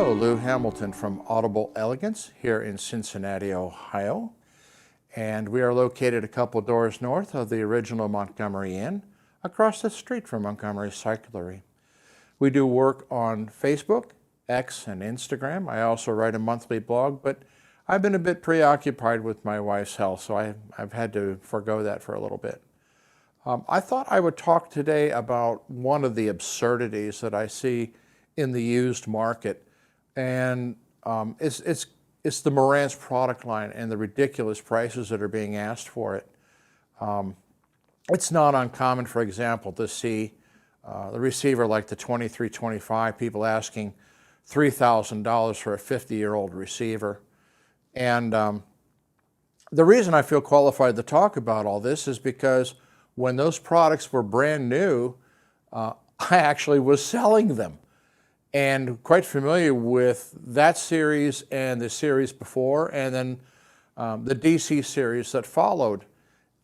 Hello, Lou Hamilton from Audible Elegance here in Cincinnati, Ohio. And we are located a couple doors north of the original Montgomery Inn, across the street from Montgomery Cyclery. We do work on Facebook, X, and Instagram. I also write a monthly blog, but I've been a bit preoccupied with my wife's health, so I've had to forego that for a little bit. I thought I would talk today about one of the absurdities that I see in the used market, and it's the Marantz product line and the ridiculous prices that are being asked for it. It's not uncommon, for example, to see the receiver like the 2325, people asking $3,000 for a 50-year-old receiver. And the reason I feel qualified to talk about all this is because when those products were brand new, I actually was selling them, and quite familiar with that series and the series before, and then the DC series that followed.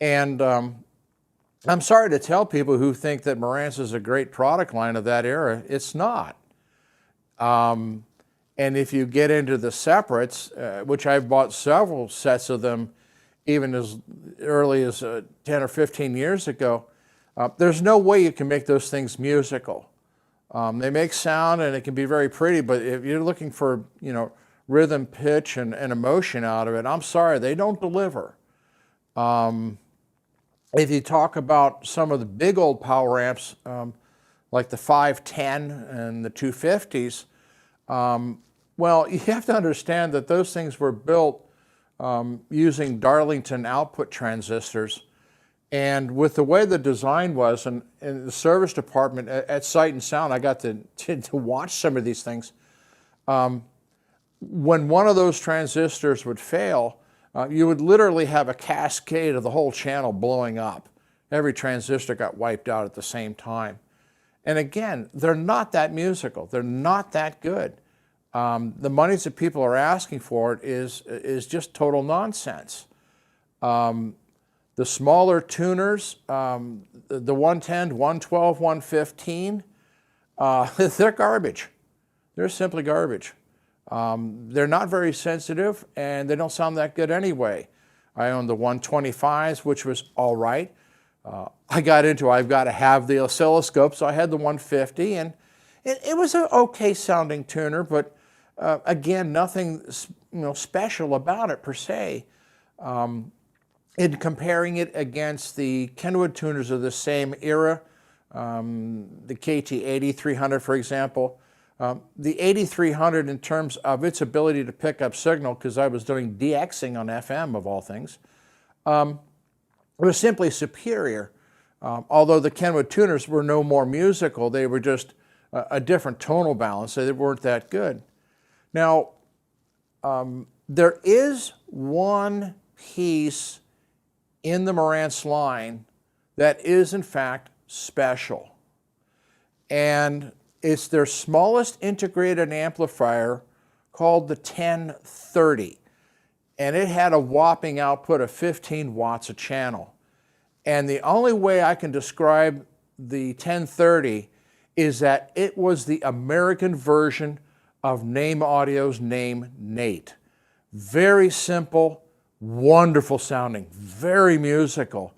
And I'm sorry to tell people who think that Marantz is a great product line of that era, it's not. And if you get into the separates, which I've bought several sets of them even as early as 10 or 15 years ago, there's no way you can make those things musical. They make sound and it can be very pretty, but if you're looking for, rhythm, pitch, and emotion out of it, I'm sorry, they don't deliver. If you talk about some of the big old power amps, like the 510 and the 250s, well, you have to understand that those things were built using Darlington output transistors. And with the way the design was, and in the service department at Sight and Sound, I got to watch some of these things. When one of those transistors would fail, you would literally have a cascade of the whole channel blowing up. Every transistor got wiped out at the same time. And again, they're not that musical. They're not that good. The monies that people are asking for it is just total nonsense. The smaller tuners, the 110, 112, 115, they're garbage. They're simply garbage. They're not very sensitive, and they don't sound that good anyway. I own the 125s, which was all right. I've got to have the oscilloscope, so I had the 150, and it was an okay sounding tuner, but again, nothing special about it per se. In comparing it against the Kenwood tuners of the same era, the KT-8300, for example, the 8300 in terms of its ability to pick up signal, because I was doing DXing on FM of all things, was simply superior. Although the Kenwood tuners were no more musical, they were just a different tonal balance, so they weren't that good. Now, there is one piece in the Marantz line that is in fact special. And it's their smallest integrated amplifier called the 1030. And it had a whopping output of 15 watts a channel. And the only way I can describe the 1030 is that it was the American version of Name Audio's Name Nate. Very simple, wonderful sounding, very musical.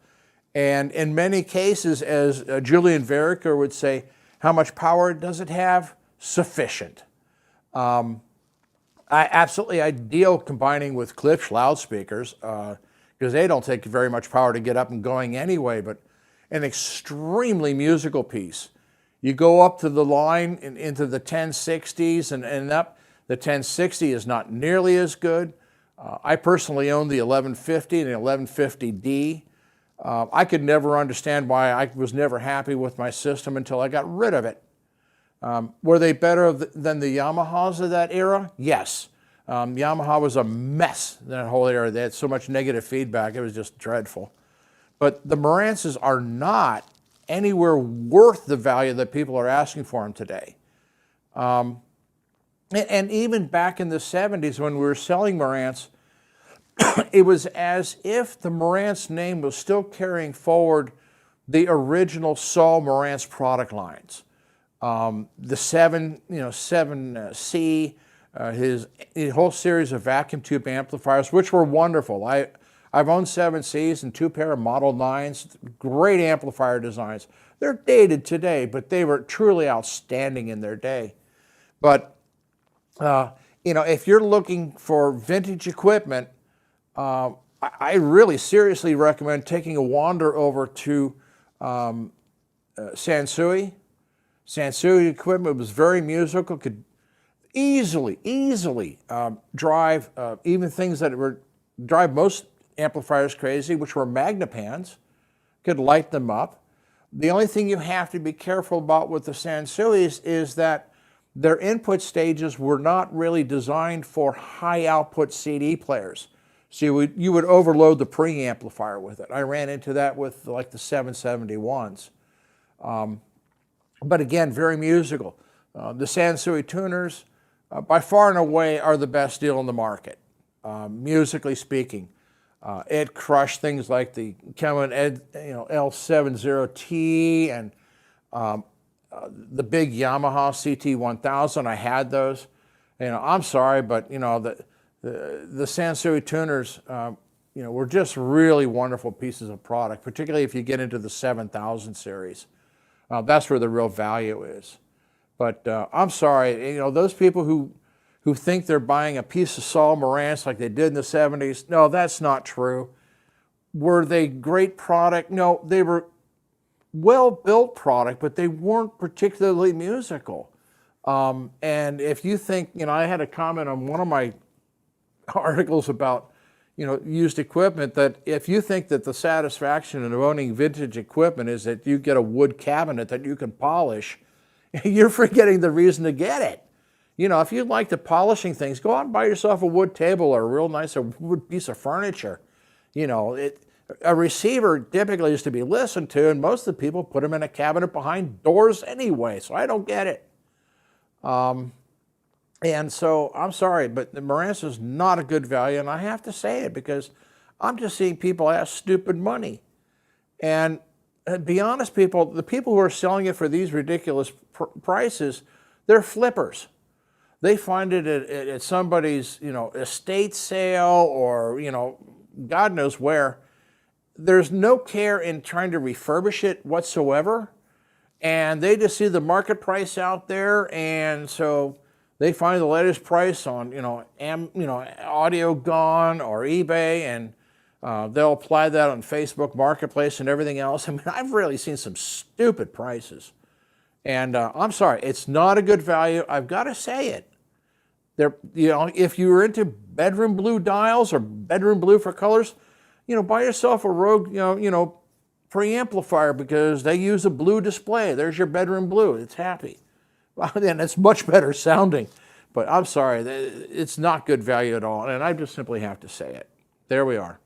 And in many cases, as Julian Veriker would say, how much power does it have? Sufficient. Absolutely ideal combining with Klipsch loudspeakers, because they don't take very much power to get up and going anyway, but an extremely musical piece. You go up to the line into the 1060s and up. The 1060 is not nearly as good. I personally own the 1150 and the 1150D. I could never understand why I was never happy with my system until I got rid of it. Were they better than the Yamahas of that era? Yes. Yamaha was a mess that whole era. They had so much negative feedback, it was just dreadful. But the Marantzes are not anywhere worth the value that people are asking for them today. And even back in the 70s when we were selling Marantz, it was as if the Marantz name was still carrying forward the original Saul Marantz product lines. The 7C, his whole series of vacuum tube amplifiers, which were wonderful. I've owned 7Cs and 2 pair of Model 9s, great amplifier designs. They're dated today, but they were truly outstanding in their day. But, if you're looking for vintage equipment, I really seriously recommend taking a wander over to Sansui. Sansui equipment was very musical, could easily drive even things that drive most amplifiers crazy, which were Magnapans, could light them up. The only thing you have to be careful about with the Sansuis is that their input stages were not really designed for high output CD players. So you would overload the preamplifier with it. I ran into that with like the 771s. But again, very musical. The Sansui tuners, by far and away, are the best deal in the market, musically speaking. It crushed things like the Cameron L70T and the big Yamaha CT1000. I had those. I'm sorry, but the Sansui tuners, were just really wonderful pieces of product, particularly if you get into the 7000 series. That's where the real value is. But I'm sorry, those people who think they're buying a piece of Saul Marantz like they did in the 70s, no, that's not true. Were they great product? No, they were well-built product, but they weren't particularly musical. And if you think, I had a comment on one of my articles about, used equipment, that if you think that the satisfaction of owning vintage equipment is that you get a wood cabinet that you can polish, you're forgetting the reason to get it. If you like the polishing things, go out and buy yourself a wood table or a real nice wood piece of furniture. A receiver typically is to be listened to, and most of the people put them in a cabinet behind doors anyway, so I don't get it. And so, I'm sorry, but the Marantz is not a good value, and I have to say it because I'm just seeing people ask stupid money. And to be honest, the people who are selling it for these ridiculous prices, they're flippers. They find it at somebody's, estate sale or, God knows where. There's no care in trying to refurbish it whatsoever. And they just see the market price out there, and so they find the latest price on, Audio Gone or eBay, and they'll apply that on Facebook Marketplace and everything else. I mean, I've really seen some stupid prices. And I'm sorry, it's not a good value. I've got to say it. If you're into bedroom blue dials or bedroom blue for colors, buy yourself a Rogue, preamplifier because they use a blue display. There's your bedroom blue. It's happy. And it's much better sounding. But I'm sorry, it's not good value at all. And I just simply have to say it. There we are.